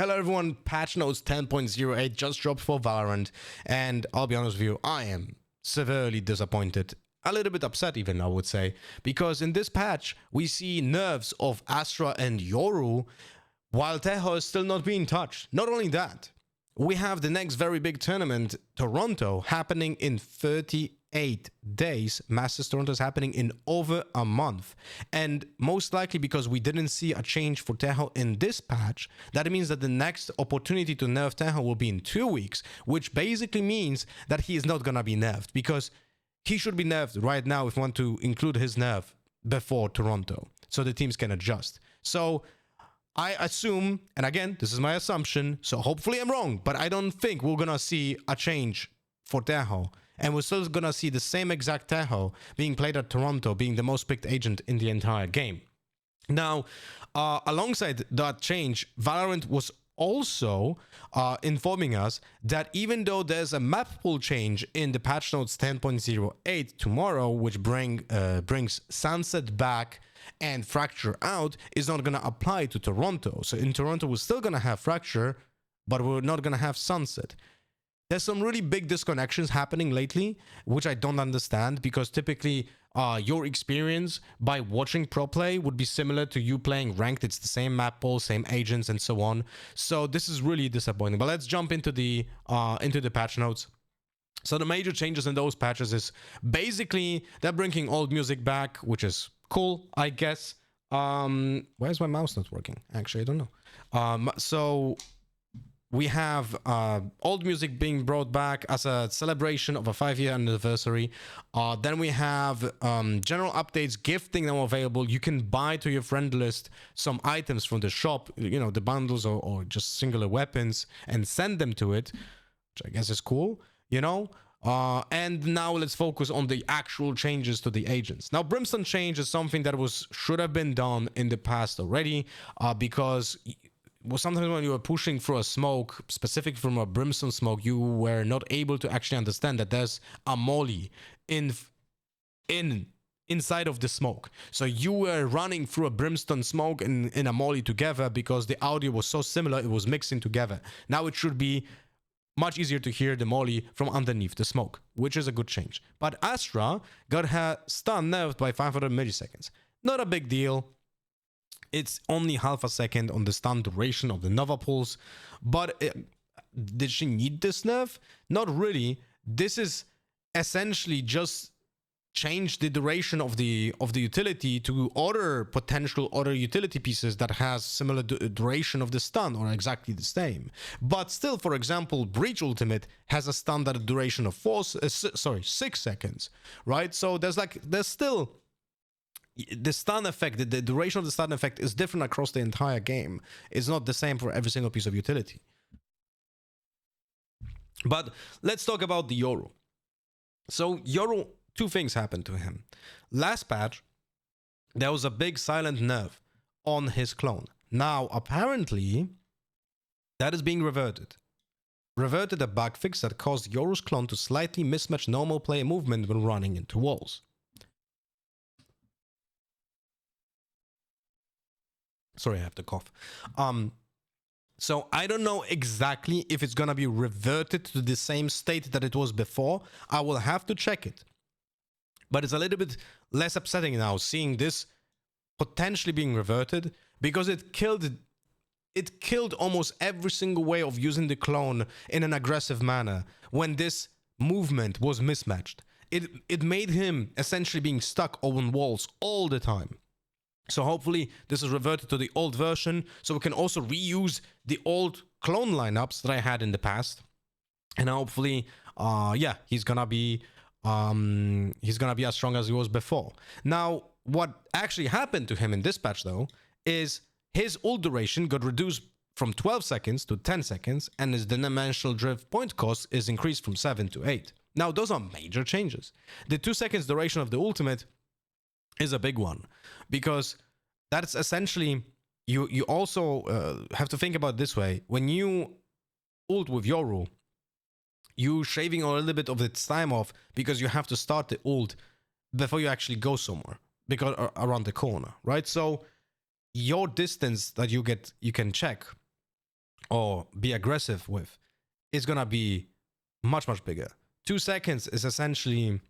Hello everyone, patch notes 10.08 just dropped for Valorant, and I'll be honest with you, I am severely disappointed. A little bit upset even, I would say, because in this patch, we see nerfs of Astra and Yoru, while Tejo is still not being touched. Not only that, we have the next very big tournament, Toronto, happening in 38 days. Masters Toronto is happening in over a month. And most likely because we didn't see a change for Tejo in this patch, that means that the next opportunity to nerf Tejo will be in 2 weeks, which basically means that he is not gonna be nerfed, because he should be nerfed right now if we want to include his nerf before Toronto, so the teams can adjust. So I assume, and again, this is my assumption, so hopefully I'm wrong, but I don't think we're gonna see a change for Tejo. And we're still gonna see the same exact Tejo being played at Toronto, being the most picked agent in the entire game. Now, alongside that change, Valorant was also informing us that even though there's a map pool change in the patch notes 10.08 tomorrow, which brings Sunset back and Fracture out, is not going to apply to Toronto. So in Toronto, we're still going to have Fracture, but we're not going to have Sunset. There's some really big disconnections happening lately, which I don't understand, because typically your experience by watching pro play would be similar to you playing ranked. It's the same map pool, same agents, and so on. So this is really disappointing. But let's jump into the patch notes. So the major changes in those patches is basically they're bringing old music back, which is cool, I guess. Where's my mouse not working? Actually, I don't know. So we have old music being brought back as a celebration of a 5-year anniversary. Then we have general updates, gifting them available. You can buy to your friend list some items from the shop, you know, the bundles or just singular weapons, and send them to it, which I guess is cool, you know. And now let's focus on the actual changes to the agents. Now, Brimstone change is something that should have been done in the past already, because sometimes when you were pushing through a smoke, specific from a Brimstone smoke, you were not able to actually understand that there's a molly inside of the smoke. So you were running through a Brimstone smoke in a molly together because the audio was so similar, it was mixing together. Now it should be much easier to hear the molly from underneath the smoke, which is a good change. But Astra got her stun nerfed by 500 milliseconds. Not a big deal. It's only half a second on the stun duration of the Nova pulse. But did she need this nerf? Not really. This is essentially just change the duration of the utility to potential other utility pieces that has similar duration of the stun or exactly the same. But still, for example, Breach Ultimate has a stun that a duration of 6 seconds, right? So there's still the stun effect, the duration of the stun effect is different across the entire game. It's not the same for every single piece of utility. But let's talk about the Yoru. So Yoru, two things happened to him. Last patch, there was a big silent nerf on his clone. Now, apparently, that is being reverted. Reverted a bug fix that caused Yoru's clone to slightly mismatch normal player movement when running into walls. Sorry, I have to cough. So I don't know exactly if it's gonna be reverted to the same state that it was before. I will have to check it. But it's a little bit less upsetting now seeing this potentially being reverted, because it killed almost every single way of using the clone in an aggressive manner when this movement was mismatched. It made him essentially being stuck on walls all the time. So hopefully this is reverted to the old version, so we can also reuse the old clone lineups that I had in the past. And hopefully, yeah, he's gonna be as strong as he was before. Now, what actually happened to him in this patch, though, is his ult duration got reduced from 12 seconds to 10 seconds, and his dimensional drift point cost is increased from 7 to 8. Now, those are major changes. The 2 seconds duration of the ultimate is a big one, because that's essentially, you also have to think about it this way. When you ult with Yoru, you shaving a little bit of its time off, because you have to start the ult before you actually go somewhere, because around the corner, right? So your distance that you can check or be aggressive with is gonna be much, much bigger. 2 seconds is essentially,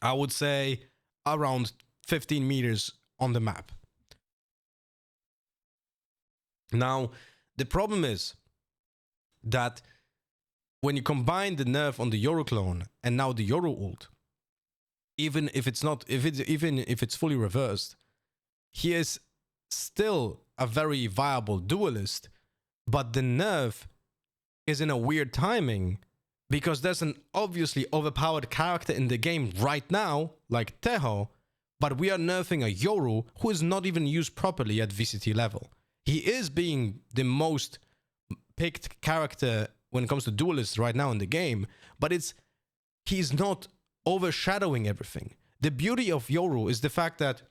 I would say, around 15 meters on the map. Now, the problem is that when you combine the nerf on the Yoru clone and now the Yoru ult, even if it's fully reversed, he is still a very viable duelist, but the nerf is in a weird timing because there's an obviously overpowered character in the game right now, like Tejo, but we are nerfing a Yoru who is not even used properly at VCT level. He is being the most picked character when it comes to duelists right now in the game, but he's not overshadowing everything. The beauty of Yoru is the fact that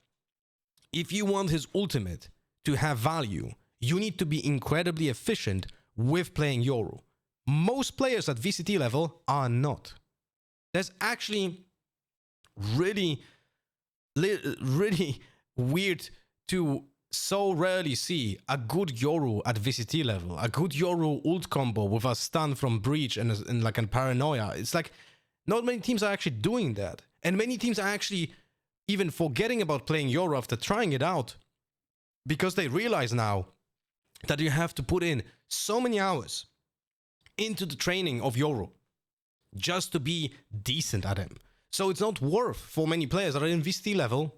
if you want his ultimate to have value, you need to be incredibly efficient with playing Yoru. Most players at VCT level are not. There's actually really weird to so rarely see a good Yoru at VCT level, a good Yoru ult combo with a stun from Breach and like a Paranoia. It's like not many teams are actually doing that. And many teams are actually even forgetting about playing Yoru after trying it out because they realize now that you have to put in so many hours into the training of Yoru just to be decent at him. So it's not worth for many players that are in VCT level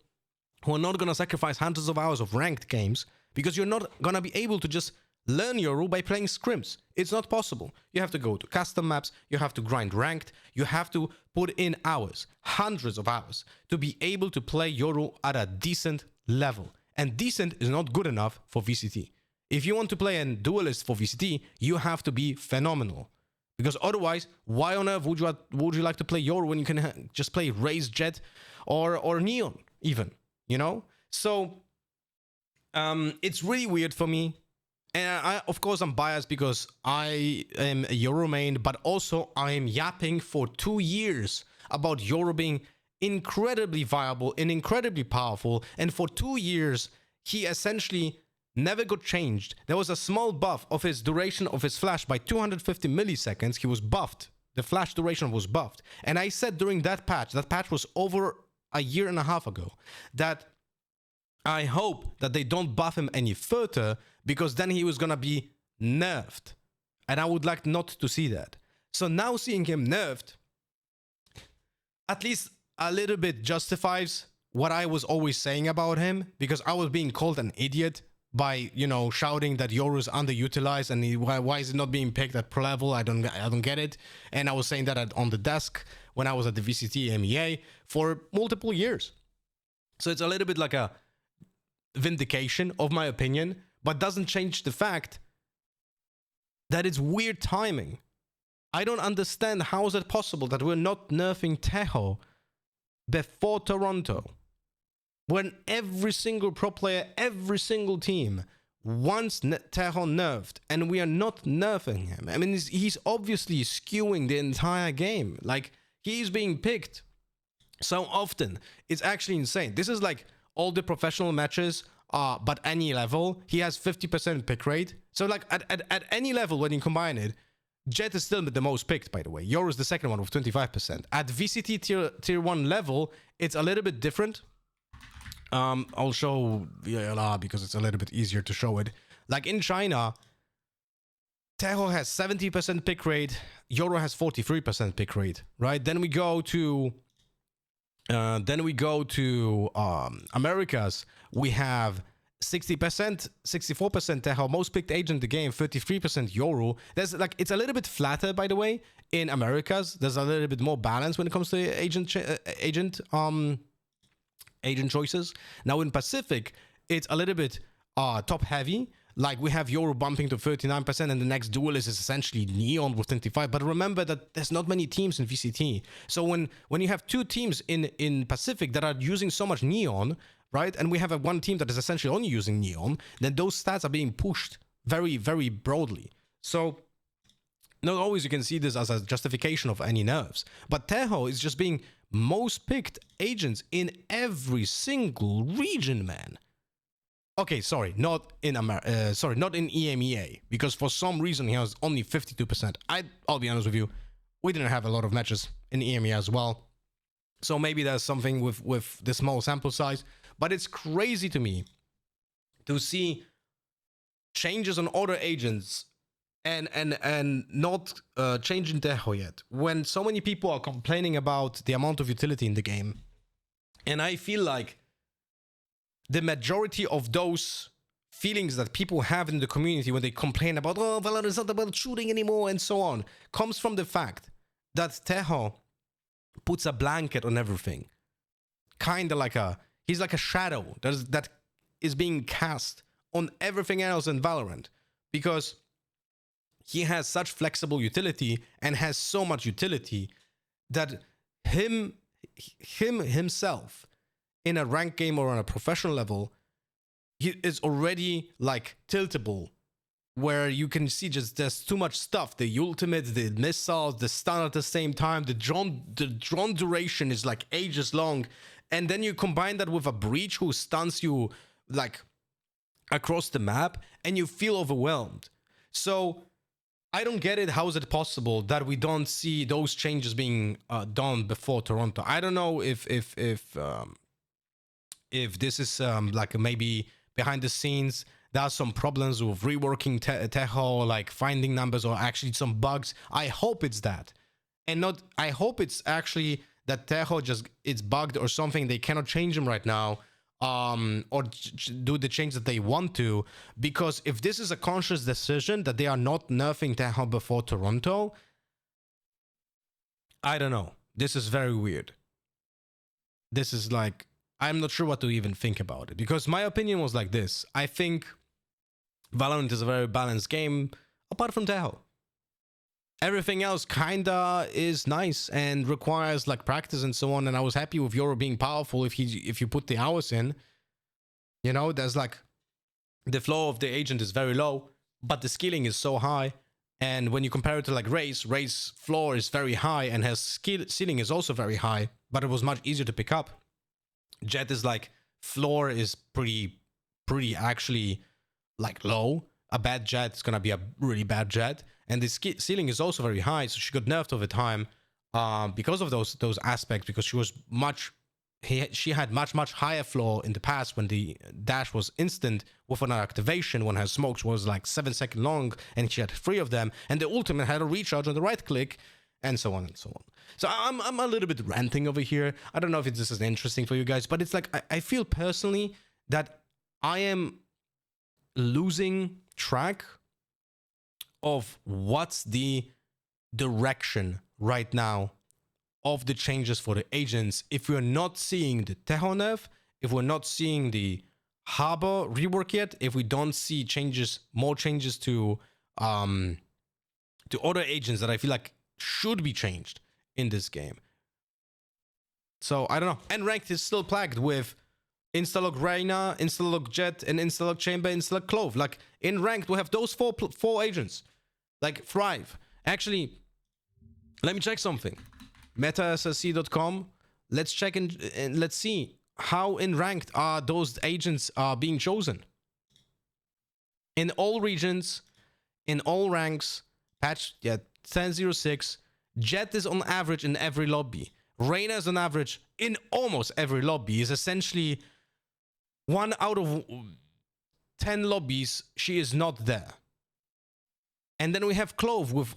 who are not going to sacrifice hundreds of hours of ranked games because you're not going to be able to just learn Yoru by playing scrims. It's not possible. You have to go to custom maps, you have to grind ranked, you have to put in hours, hundreds of hours, to be able to play Yoru at a decent level. And decent is not good enough for VCT. If you want to play a duelist for VCT, you have to be phenomenal. Because otherwise, why on earth would you like to play Yoru when you can just play Raze, Jet, or Neon even, you know? So it's really weird for me. And of course, I'm biased because I am a Yoru main, but also I am yapping for 2 years about Yoru being incredibly viable and incredibly powerful. And for 2 years, he essentially never got changed. There was a small buff of his duration of his flash by 250 milliseconds. He was buffed. The flash duration was buffed. And I said during that patch was over a year and a half ago, that I hope that they don't buff him any further because then he was gonna be nerfed. And I would like not to see that. So now seeing him nerfed, at least a little bit justifies what I was always saying about him, because I was being called an idiot by, you know, shouting that Yoru is underutilized and why is it not being picked at pro level? I don't get it. And I was saying that on the desk when I was at the VCT MEA for multiple years. So it's a little bit like a vindication of my opinion, but doesn't change the fact that it's weird timing. I don't understand how is it possible that we're not nerfing Tejo before Toronto, when every single pro player, every single team wants Tejo nerfed, and we are not nerfing him. I mean, he's obviously skewing the entire game. Like, he's being picked so often. It's actually insane. This is like all the professional matches, but any level, he has 50% pick rate. So like at any level, when you combine it, Jet is still the most picked, by the way. Yoru is the second one with 25%. At VCT tier 1 level, it's a little bit different. I'll show VLR because it's a little bit easier to show it. Like in China, Tejo has 70% pick rate, Yoru has 43% pick rate, right? Then we go to Americas. We have 60%, 64% Tejo, most picked agent in the game, 33% Yoru. There's like, it's a little bit flatter, by the way. In Americas, there's a little bit more balance when it comes to agent choices. Now in Pacific, it's a little bit top heavy. Like we have Yoru bumping to 39%, and the next duelist is essentially Neon with 25%. But remember that there's not many teams in VCT. So when you have two teams in Pacific that are using so much Neon, right, and we have one team that is essentially only using Neon, then those stats are being pushed very, very broadly. So not always you can see this as a justification of any nerfs. But Tejo is just being most picked agents in every single region, man. Okay, sorry, not in not in EMEA, because for some reason he has only 52%. I'll be honest with you, we didn't have a lot of matches in EMEA as well, so maybe there's something with the small sample size. But it's crazy to me to see changes on other agents and not changing Tejo yet, when so many people are complaining about the amount of utility in the game. And I feel like the majority of those feelings that people have in the community when they complain about, oh, Valorant is not about shooting anymore and so on, comes from the fact that Tejo puts a blanket on everything. Kind of like he's like a shadow that is being cast on everything else in Valorant, because he has such flexible utility and has so much utility that himself in a ranked game or on a professional level, he is already like tiltable, where you can see just there's too much stuff. The ultimate, the missiles, the stun at the same time, the drone duration is like ages long. And then you combine that with a breach who stuns you like across the map and you feel overwhelmed. So I don't get it. How is it possible that we don't see those changes being done before Toronto? I don't know if this is like maybe behind the scenes there are some problems with reworking Tejo, like finding numbers, or actually some bugs. I hope it's that, and not. I hope it's actually that Tejo just it's bugged or something. They cannot change them right now, or do the change that they want to. Because if this is a conscious decision that they are not nerfing Tejo before Toronto, I don't know. This is very weird. This is like, I'm not sure what to even think about it, because my opinion was like this. I think Valorant is a very balanced game, apart from Tejo. Everything else kinda is nice and requires like practice and so on. And I was happy with Yoru being powerful if you put the hours in. You know, there's like the flow of the agent is very low, but the skilling is so high. And when you compare it to like Ray's floor is very high and his ceiling is also very high, but it was much easier to pick up. Jet is like floor is pretty actually like low. A bad Jet is gonna be a really bad Jet, and the ceiling is also very high. So she got nerfed over time because of those aspects. Because she was she had much higher floor in the past when the dash was instant with an activation, when her smokes was like 7 seconds long, and she had 3 of them, and the ultimate had a recharge on the right click, and so on and so on. So I'm a little bit ranting over here. I don't know if this is interesting for you guys, but it's like I feel personally that I am losing track of what's the direction right now of the changes for the agents. If we're not seeing the Tejo Nerf, if we're not seeing the Harbor rework yet, if we don't see more changes to other agents that I feel like should be changed in this game. So I don't know. And ranked is still plagued with Instalog Reyna, Instalog Jet, and Instalog Chamber, Instalog Clove. Like in ranked, we have those four agents. Like thrive. Actually, let me check something. MetaSSC.com. Let's check and let's see how in ranked are those agents being chosen. In all regions, in all ranks, patch 10.06. Jet is on average in every lobby. Reyna is on average in almost every lobby. Is essentially 1 out of 10 lobbies she is not there. And then we have Clove with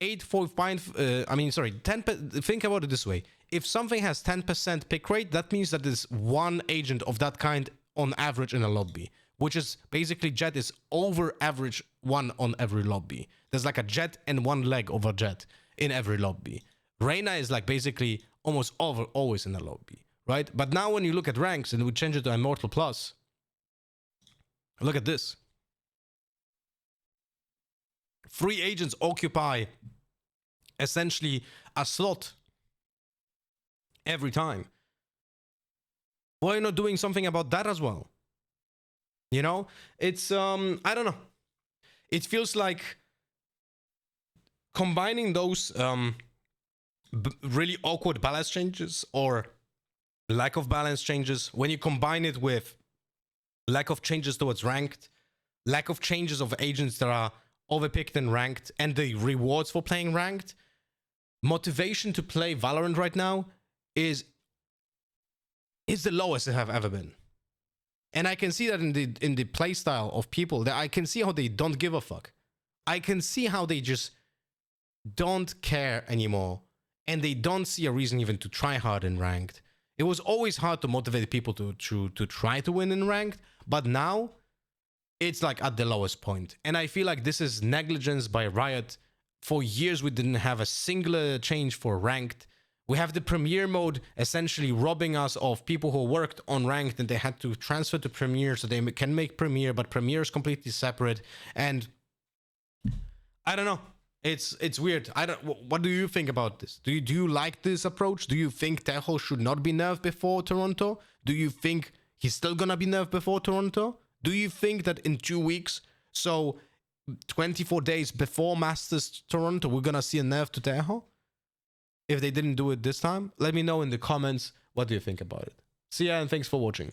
8.5. 10. Think about it this way: if something has 10% pick rate, that means that there's one agent of that kind on average in a lobby, which is basically Jet is over average 1 on every lobby. There's like a Jet and 1 leg of a Jet in every lobby. Reyna is like basically almost always in the lobby, right? But now when you look at ranks and we change it to Immortal Plus, look at this. 3 agents occupy essentially a slot every time. Why are you not doing something about that as well? You know, it's I don't know. It feels like combining those really awkward balance changes or lack of balance changes, when you combine it with lack of changes towards ranked, lack of changes of agents that are overpicked and ranked, and the rewards for playing ranked. Motivation to play Valorant right now is the lowest it have ever been. And I can see that in the playstyle of people, that I can see how they don't give a fuck. I can see how they just don't care anymore, and they don't see a reason even to try hard in ranked. It was always hard to motivate people to try to win in ranked, but now it's like at the lowest point. And I feel like this is negligence by Riot. For years we didn't have a singular change for ranked. We have the Premier mode essentially robbing us of people who worked on ranked, and they had to transfer to Premier so they can make Premier, but Premier is completely separate. And I don't know. It's weird. What do you think about this? Do you like this approach? Do you think Tejo should not be nerfed before Toronto? Do you think he's still gonna be nerfed before Toronto? Do you think that in 2 weeks, so 24 days before Masters Toronto, we're gonna see a nerf to Tejo? If they didn't do it this time, let me know in the comments. What do you think about it? See ya, and thanks for watching.